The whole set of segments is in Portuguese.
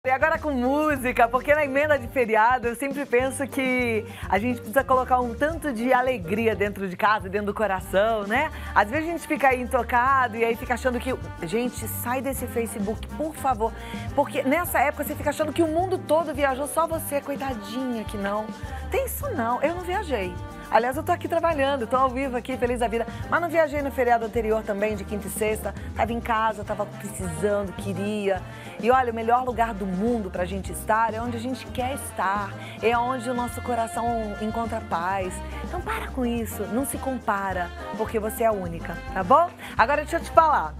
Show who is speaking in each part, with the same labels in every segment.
Speaker 1: E agora com música, porque na emenda de feriado eu sempre penso que a gente precisa colocar um tanto de alegria dentro de casa, dentro do coração, né? Às vezes a gente fica aí intocado e aí fica achando que... Gente, sai desse Facebook, por favor. Porque nessa época você fica achando que o mundo todo viajou, só você, coitadinha, que não. Tem isso não, eu não viajei. Aliás, eu tô aqui trabalhando, tô ao vivo aqui, feliz da vida. Mas não viajei no feriado anterior também, de quinta e sexta. Tava em casa, tava precisando, queria. E olha, o melhor lugar do mundo pra gente estar é onde a gente quer estar. É onde o nosso coração encontra paz. Então para com isso, não se compara, porque você é a única, tá bom? Agora deixa eu te falar,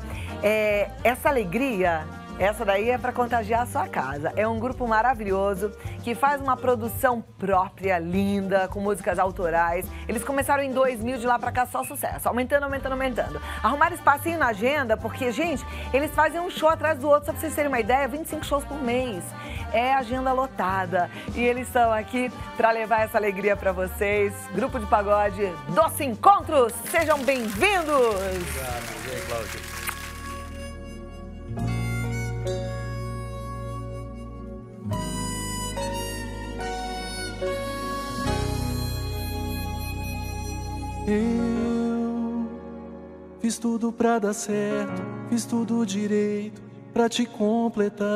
Speaker 1: essa alegria... Essa daí é para contagiar a sua casa. É um grupo maravilhoso que faz uma produção própria, linda, com músicas autorais. Eles começaram em 2000, de lá para cá só sucesso, aumentando, aumentando, aumentando. Arrumaram espacinho na agenda, porque, gente, eles fazem um show atrás do outro, só para vocês terem uma ideia, 25 shows por mês. É agenda lotada. E eles estão aqui para levar essa alegria para vocês. Grupo de pagode Doce Encontros, sejam bem-vindos!
Speaker 2: Obrigado, Cláudio.
Speaker 3: Eu fiz tudo pra dar certo, fiz tudo direito pra te completar.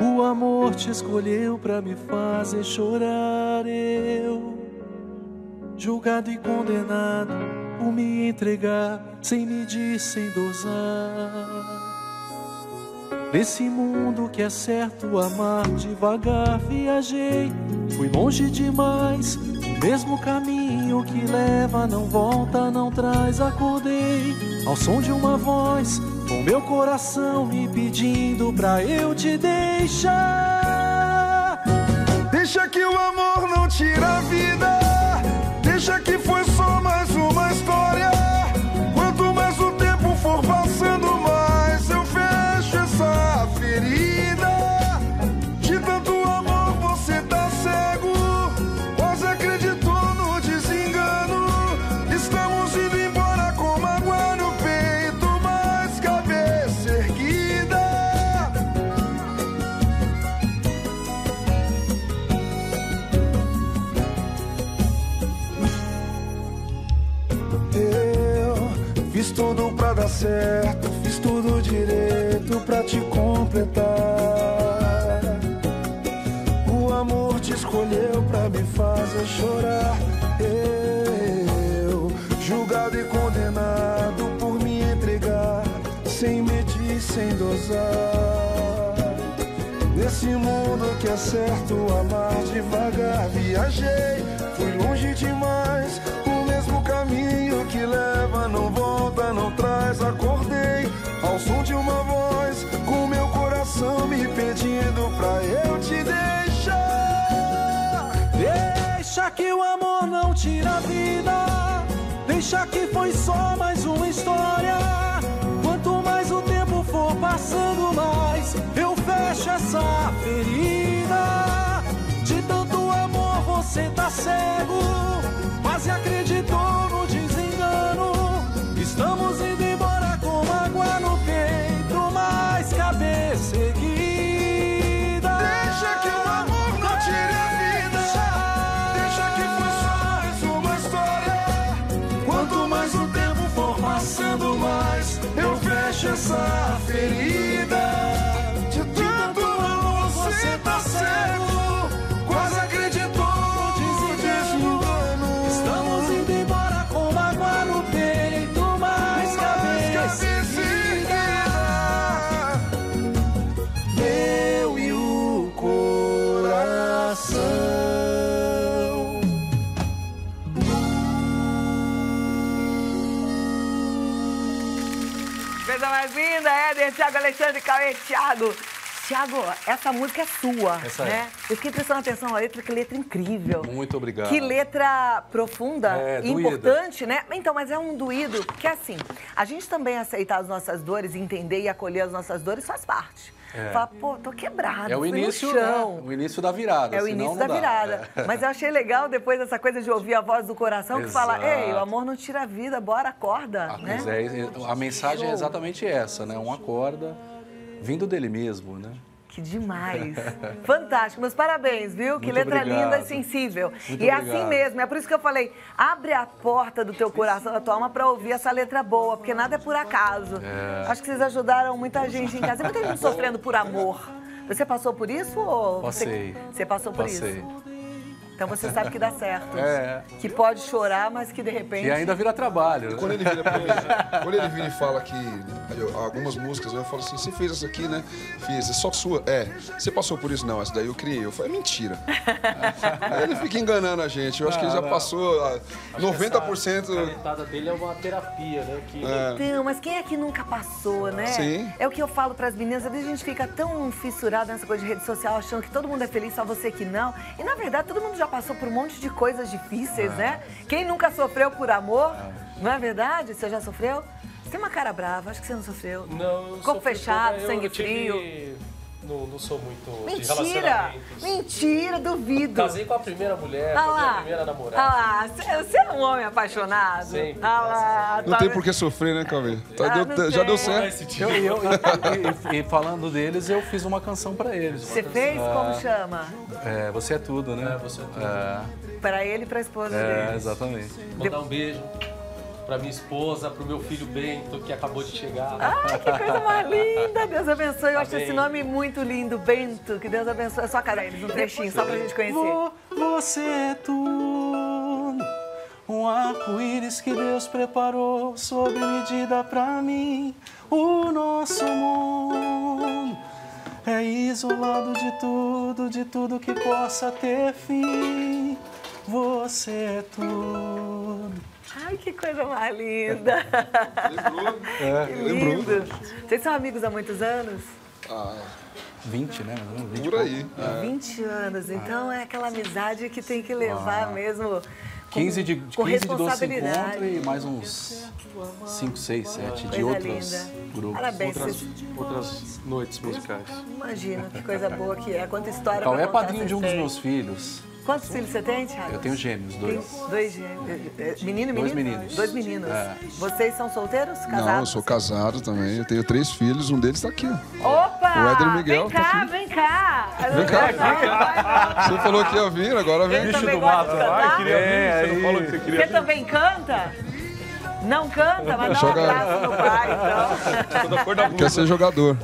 Speaker 3: O amor te escolheu pra me fazer chorar. Eu, julgado e condenado por me entregar sem medir, sem dosar. Nesse mundo que é certo amar, devagar viajei, fui longe demais. O mesmo caminho que leva, não volta, não traz. Acordei ao som de uma voz, com meu coração me pedindo pra eu te deixar.
Speaker 4: Deixa que o amor não tira a vida, deixa que foi só mais uma história. Quanto mais o tempo for passando, mais eu fecho essa ferida. De tanto amor você tá cego, quase acreditou no desengano. Estamos indo embora com mágoa no peito, mas cabeça erguida. Eu fiz tudo pra dar certo, fiz tudo direito pra te completar. O amor te escolheu pra me fazer chorar. Eu, julgado e condenado por me entregar, sem medir, sem dosar. Nesse mundo que é certo amar, devagar viajei, fui longe demais. O mesmo caminho que leva, não volta, não traz. Acordei ao som de uma voz, com meu coração me pedindo pra eu te deixar.
Speaker 3: Deixa que o amor não tira a vida, deixa que foi só mais uma história. Quanto mais o tempo for passando, mais eu fecho essa ferida. De tanto amor você tá cego, quase acreditou no desengano. Estamos indo embora com mágoa no peito, mas cabeça erguida.
Speaker 4: Deixa que o amor não tire a vida, deixa que foi só mais uma história. Quanto mais o tempo for passando, mais eu fecho essa ferida. De tanto amor você tá cego, quase acreditou no desengano. Estamos indo embora com mágoa no peito, mas cabeça erguida. Eu e o coração.
Speaker 1: Coisa mais linda, Éder, Thiago, Alexandre, Cauê, Thiago. Thiago, essa música é sua,
Speaker 2: Essa
Speaker 1: né? Eu fiquei prestando atenção na letra, que letra incrível.
Speaker 2: Muito obrigado.
Speaker 1: Que letra profunda e
Speaker 2: doída.
Speaker 1: importante, né? Então, mas é um doído, porque assim, a gente também aceitar as nossas dores, entender e acolher as nossas dores faz parte. Fala, pô, tô quebrado,
Speaker 2: É o
Speaker 1: fui
Speaker 2: início,
Speaker 1: no chão.
Speaker 2: né? O início da virada.
Speaker 1: É o
Speaker 2: senão
Speaker 1: início
Speaker 2: não
Speaker 1: da
Speaker 2: dá.
Speaker 1: virada. Mas eu achei legal depois essa coisa de ouvir a voz do coração que fala, ei, o
Speaker 2: Exato.
Speaker 1: amor não tira a vida, bora, acorda, né?
Speaker 2: Mas a mensagem é exatamente essa, né? Um acorda. Vindo dele mesmo, né?
Speaker 1: Que demais. Fantástico. Meus parabéns, viu? Que
Speaker 2: Muito
Speaker 1: letra
Speaker 2: obrigado.
Speaker 1: linda e sensível.
Speaker 2: Muito
Speaker 1: e é
Speaker 2: obrigado.
Speaker 1: assim mesmo. É por isso que eu falei, abre a porta do teu coração, da tua alma, pra ouvir essa letra boa, porque nada é por acaso. Acho que vocês ajudaram muita gente em casa. Muita gente sofrendo por amor. Você passou por isso ou
Speaker 2: Passei.
Speaker 1: Você passou por
Speaker 2: Passei.
Speaker 1: isso? Então você sabe que dá certo.
Speaker 2: É.
Speaker 1: Que pode chorar, mas que de repente...
Speaker 2: E ainda vira trabalho.
Speaker 4: Quando ele vira e fala que algumas músicas, eu falo assim, você fez essa aqui, né? Fiz, é só sua. Você passou por isso? Não, essa daí eu criei. Eu falei, é mentira. Aí ele fica enganando a gente. Eu acho que ele já passou 90%.
Speaker 5: A canetada dele é uma terapia, né?
Speaker 1: Então, mas quem é que nunca passou, né?
Speaker 4: Sim.
Speaker 1: É o que eu falo pras meninas, às vezes a gente fica tão fissurado nessa coisa de rede social, achando que todo mundo é feliz, só você que não. E na verdade, todo mundo já passou por um monte de coisas difíceis, né? Quem nunca sofreu por amor, não é verdade? Você já sofreu? Você tem uma cara brava, acho que você não sofreu.
Speaker 5: Não, eu
Speaker 1: Corpo fechado, sangue frio.
Speaker 5: Não sou muito de
Speaker 1: Mentira!
Speaker 5: relacionamentos.
Speaker 1: Mentira, duvido.
Speaker 5: Casei com a primeira mulher,
Speaker 1: Ah
Speaker 5: foi a minha
Speaker 1: lá,
Speaker 5: primeira namorada.
Speaker 1: ah lá, você é um homem apaixonado.
Speaker 5: Sempre.
Speaker 1: Ah lá,
Speaker 4: Não tem por que sofrer, né, Cauê?
Speaker 1: não
Speaker 4: Já
Speaker 1: tem.
Speaker 4: deu certo.
Speaker 2: E falando deles, eu fiz uma canção pra eles.
Speaker 1: Você fez? Como chama?
Speaker 2: Você é tudo, né?
Speaker 5: Você é tudo.
Speaker 1: Pra ele e pra esposa dele.
Speaker 2: Exatamente.
Speaker 5: Mandar um beijo pra minha esposa, pro meu filho Bento, que acabou de chegar.
Speaker 1: Ai, que coisa mais linda! Deus abençoe. Eu acho
Speaker 5: Amém.
Speaker 1: esse nome muito lindo, Bento. Que Deus abençoe. É só cara eles, um trechinho, só pra gente conhecer.
Speaker 3: Você é tudo, um arco-íris que Deus preparou sob medida pra mim. O nosso mundo é isolado de tudo que possa ter fim. Você é tudo.
Speaker 1: Ai, que coisa mais linda! Que lindo! Vocês são amigos há muitos anos?
Speaker 2: 20, né? 20
Speaker 4: Por aí.
Speaker 1: 20 anos, então é aquela amizade que tem que levar mesmo
Speaker 2: 15 de
Speaker 1: com
Speaker 2: 15 de doce
Speaker 1: responsabilidade.
Speaker 2: encontro e mais uns 5, 6, 7 de
Speaker 1: Coisa
Speaker 2: outros
Speaker 1: linda.
Speaker 2: grupos.
Speaker 1: Parabéns, vocês...
Speaker 5: Outras noites musicais.
Speaker 1: Imagina que coisa boa que é, quanta história
Speaker 2: Cauê
Speaker 1: pra
Speaker 2: é
Speaker 1: contar
Speaker 2: padrinho de um
Speaker 1: vocês
Speaker 2: dos
Speaker 1: têm.
Speaker 2: meus filhos.
Speaker 1: Quantos filhos você tem, Thiago?
Speaker 2: Eu tenho gêmeos,
Speaker 1: Tem
Speaker 2: 2.
Speaker 1: 2 gêmeos. Menino e
Speaker 2: Dois
Speaker 1: menina?
Speaker 2: meninos.
Speaker 1: 2 meninos.
Speaker 2: É.
Speaker 1: Vocês são solteiros? Casados?
Speaker 4: Não, eu sou casado também. Eu tenho 3 filhos, um deles tá aqui, ó.
Speaker 1: Opa!
Speaker 4: O Éder Miguel
Speaker 1: Vem
Speaker 4: tá
Speaker 1: cá,
Speaker 4: aqui.
Speaker 1: vem cá.
Speaker 4: Vem cá. Você falou que ia vir, agora vem.
Speaker 1: Ele também gosta de cantar?
Speaker 5: Você não falou que você queria.
Speaker 1: Você também canta? Não canta, mas dá um
Speaker 4: Joga-
Speaker 1: abraço no pai, então.
Speaker 5: Toda cor da blusa.
Speaker 4: Quer ser jogador.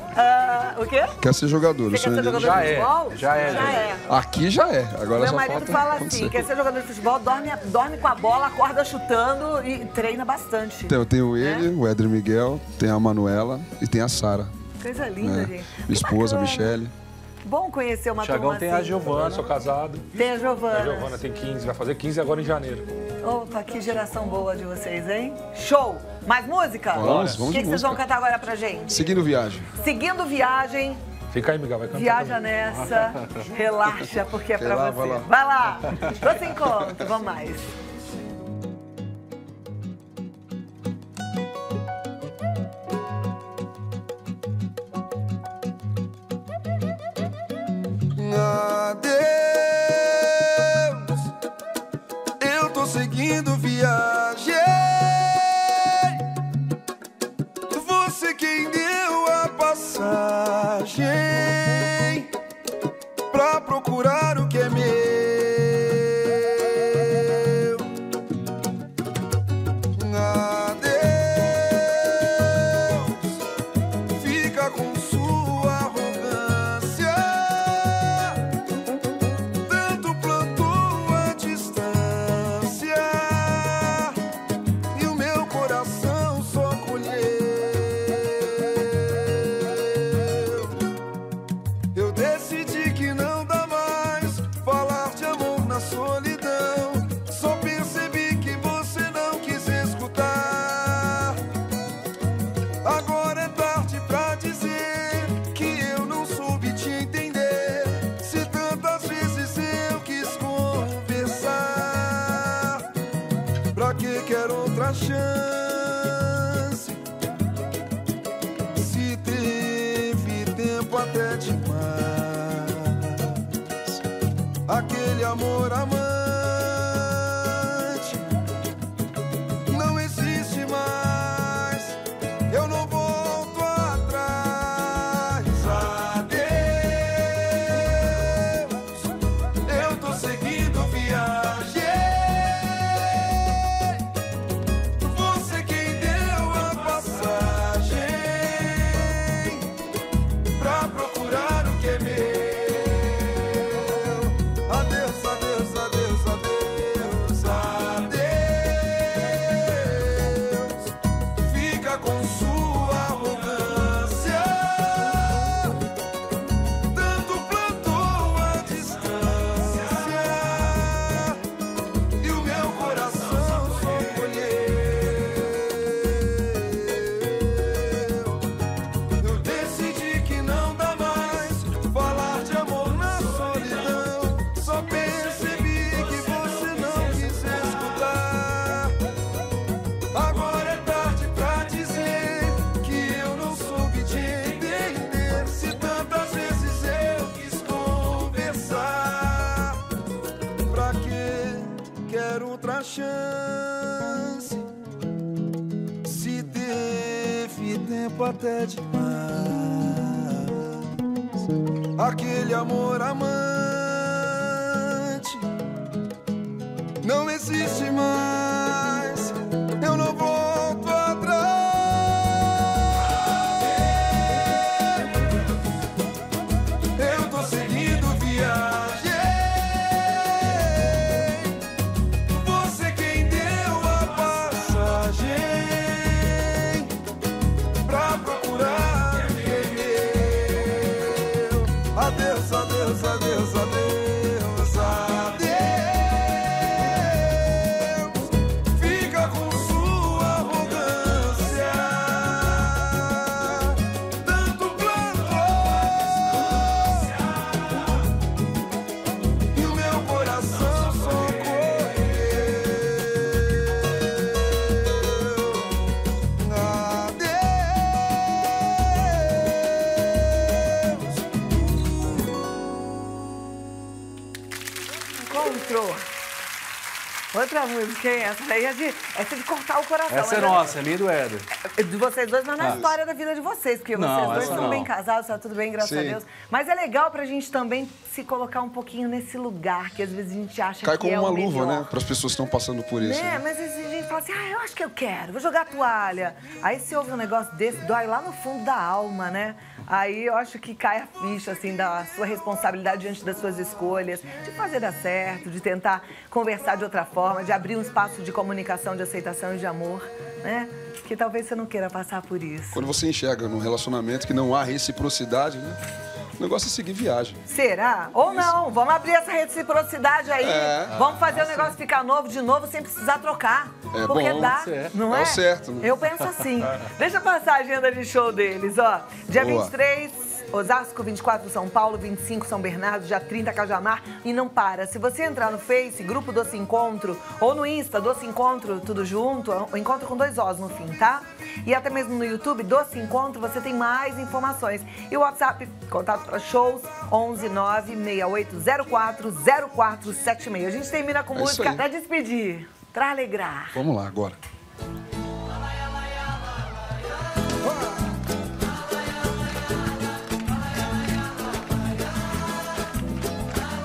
Speaker 1: O quê?
Speaker 4: Quer ser jogador.
Speaker 1: Você
Speaker 4: O
Speaker 1: quer
Speaker 4: sonho
Speaker 1: ser
Speaker 4: dele
Speaker 1: jogador de
Speaker 2: Já é,
Speaker 1: futebol?
Speaker 2: já é,
Speaker 1: Já
Speaker 2: já
Speaker 1: é.
Speaker 4: Aqui já é. Agora
Speaker 1: Meu
Speaker 4: só
Speaker 1: marido
Speaker 4: falta
Speaker 1: fala
Speaker 4: acontecer.
Speaker 1: assim, quer ser jogador de futebol, dorme com a bola, acorda chutando e treina bastante.
Speaker 4: Então, eu tenho ele, o Éder Miguel, tem a Manuela e tem a Sara.
Speaker 1: Coisa linda,
Speaker 4: né?
Speaker 1: gente.
Speaker 4: Minha esposa, a
Speaker 1: bacana.
Speaker 4: Michele.
Speaker 1: Bom conhecer uma
Speaker 2: Thiagão
Speaker 1: turma
Speaker 2: tem
Speaker 1: assim.
Speaker 2: a Giovana.
Speaker 5: Eu sou casado.
Speaker 1: Tem a Giovana.
Speaker 5: A Giovana tem 15, vai fazer 15 agora em janeiro.
Speaker 1: Opa, que geração boa de vocês, hein? Show! Mais música?
Speaker 4: Vamos
Speaker 1: O que
Speaker 4: de
Speaker 1: que vocês vão
Speaker 4: música.
Speaker 1: cantar agora pra gente?
Speaker 4: Seguindo viagem.
Speaker 1: Seguindo viagem,
Speaker 5: Fica aí, Miguel, vai cantar.
Speaker 1: viaja
Speaker 5: também.
Speaker 1: nessa, relaxa, porque é pra
Speaker 4: Vai lá,
Speaker 1: você.
Speaker 4: vai lá.
Speaker 1: Vai lá, doce encontro, vamos mais.
Speaker 4: Adeus, eu tô seguindo viagem. Você quem deu a passagem pra procurar o que é meu. Adeus, fica com sua arrogância. Tanto plantou a distância e o meu coração só colheu. Eu decidi que não dá mais falar de amor na solidão. Só percebi que você não quis escutar. Agora é tarde pra dizer que eu não soube te entender. Se tantas vezes eu quis conversar, pra que quero outra chance? Se teve tempo até demais. Aquele amor amante não existe mais. Eu não volto atrás. amava até demais. Aquele amor amante não existe mais. Eu não volto atrás. Eu tô seguindo viagem. Você quem deu a passagem pra procurar eu. Adeus, adeus, adeus, adeus, adeus. Fica com sua arrogância. Tanto plantou e o meu coração socorreu.
Speaker 1: Encontrou. Outra música, hein? Essa daí é de cortar o coração.
Speaker 2: Essa é
Speaker 1: mas
Speaker 2: nossa, é minha e do Éder.
Speaker 1: de vocês dois, mas na
Speaker 2: Ah.
Speaker 1: história da vida de vocês, porque
Speaker 2: Não,
Speaker 1: vocês dois
Speaker 2: essa
Speaker 1: estão
Speaker 2: não.
Speaker 1: bem casados, tá tudo bem, graças a
Speaker 6: Sim.
Speaker 1: Deus. Mas é legal pra gente também se colocar um pouquinho nesse lugar que às vezes a gente acha
Speaker 6: Cai
Speaker 1: que
Speaker 6: como
Speaker 1: é
Speaker 6: uma
Speaker 1: o
Speaker 6: luva,
Speaker 1: melhor.
Speaker 6: né? Para as pessoas que estão passando por isso.
Speaker 1: Né? Mas às vezes a gente fala assim, eu acho que eu quero, vou jogar a toalha. Aí se ouve um negócio desse, dói lá no fundo da alma, né? Aí eu acho que cai a ficha, assim, da sua responsabilidade diante das suas escolhas, de fazer dar certo, de tentar conversar de outra forma, de abrir um espaço de comunicação, de aceitação e de amor, né? Que talvez você não queira passar por isso.
Speaker 6: Quando você enxerga num relacionamento que não há reciprocidade, né? O negócio é seguir viagem.
Speaker 1: Será? Ou não? Vamos abrir essa reciprocidade aí. Vamos fazer o negócio ficar novo de novo sem precisar trocar.
Speaker 6: É
Speaker 1: Porque
Speaker 6: bom,
Speaker 1: dá, não
Speaker 6: é
Speaker 1: é?
Speaker 6: o certo, né?
Speaker 1: Eu penso assim. Deixa eu passar a agenda de show deles, ó. Dia
Speaker 6: Boa.
Speaker 1: 23, Osasco, 24, São Paulo, 25, São Bernardo, dia 30, Cajamar. E não para. Se você entrar no Face, Grupo Doce Encontro, ou no Insta, Doce Encontro, tudo junto, o encontro com 2 Os no fim, tá? E até mesmo no YouTube, Doce Encontro, você tem mais informações. E o WhatsApp, contato para shows, 11 96804 0476. A gente termina com
Speaker 6: É isso
Speaker 1: música
Speaker 6: aí.
Speaker 1: pra despedir, pra alegrar.
Speaker 6: Vamos lá agora.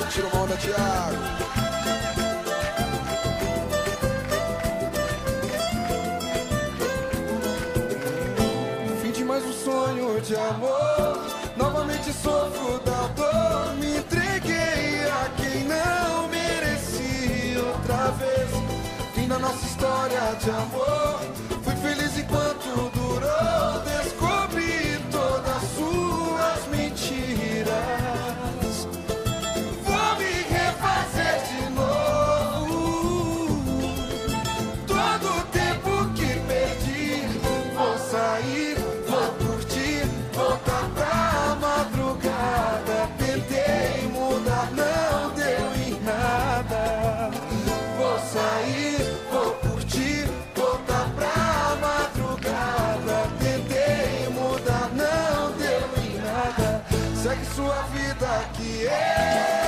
Speaker 4: Tira uma onda, Thiago. Fim de mais um sonho de amor. Novamente sofro da dor. Me entreguei a quem não merecia outra vez. Fim da nossa história de amor. Fui feliz enquanto durou. Descobri todas as suas mentiras. Vou me refazer de novo. Todo o tempo que perdi. Vou sair, vou curtir, voltar pra madrugada. Tentei mudar, não deu em nada. Vou sair, vou curtir, voltar pra madrugada. Tentei mudar, não deu em nada. Segue sua vida que é.